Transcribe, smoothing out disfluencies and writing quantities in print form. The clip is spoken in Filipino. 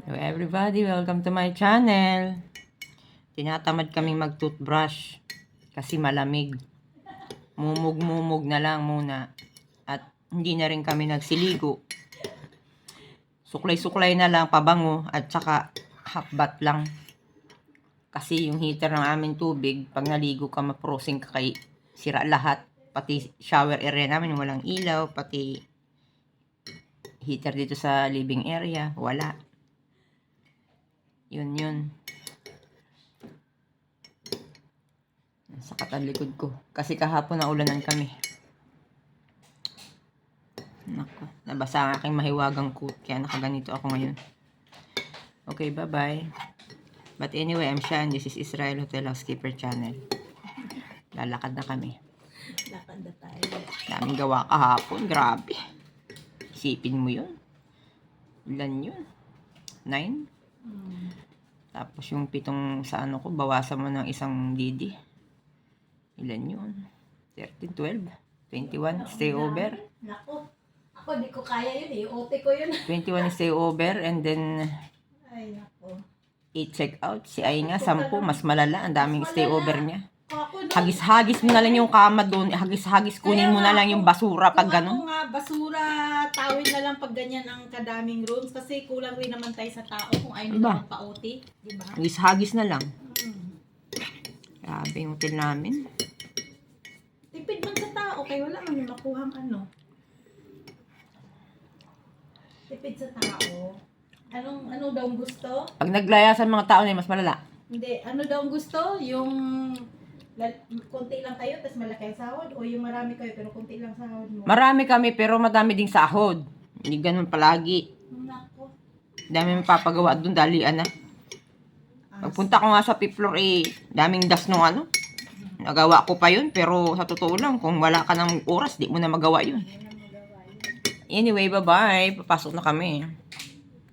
Hello everybody, welcome to my channel. Tinatamad kaming mag-toothbrush kasi malamig. Mumug-mumug na lang muna. At hindi na rin kami nagsiligo. Suklay-suklay na lang, pabango at saka half bath lang. Kasi yung heater ng aming tubig, pag naligo ka, maprosing ka kay sira lahat. Pati shower area namin walang ilaw, pati heater dito sa living area, wala. Yun. Sa likod ko. Kasi kahapon na ulanan kami. Nako, nabasa ang aking mahiwagang coat. Kaya nakaganito ako ngayon. Okay, bye-bye. But anyway, I'm Shan. This is Israel Hotel Housekeeper Channel. Lalakad na kami. Lakad na tayo. Daming gawa kahapon. Grabe. Isipin mo yun. Ilan yun? 9? Tapos yung 7 sa ano ko, bawasan mo ng isang didi. Ilan yun? 13, 12, 21, stay over. Nako, ako di ko kaya yun eh. OT ko yun. 21 stay over and then Ay, nako. 8 check out. Si Ay nga, 10, mas malala. Ang daming stay over niya. Ako doon. Hagis-hagis mo na lang yung kama doon. Hagis-hagis kunin mo na lang yung basura pag Kung ganun. ako nga, basura, tawid na lang pag ganyan ang kadaming rooms. Kasi kulang rin naman tayo sa tao kung ayaw Diba? naman pa-OT. Diba? Hagis-hagis na lang. Hmm. Grabe yung hotel namin. Tipid man sa tao, kaya wala man yung makuhang ano. Tipid sa tao. Ano daw ang gusto? Pag naglayasan mga tao na mas malala. Hindi, ano daw ang gusto? Yung konti lang kayo, tapos malaki ang sahod? O yung marami kayo, pero konti lang sahod mo? Marami kami pero madami ding sahod. Hindi ganun palagi. Nako. Dami mapapagawa doon, dalian na. Pagpunta ko nga sa 5th floor, daming das nung ano. Nagawa ko pa yun, pero sa totoo lang, kung wala ka ng oras, di mo na magawa yun. Anyway, bye-bye. Papasok na kami.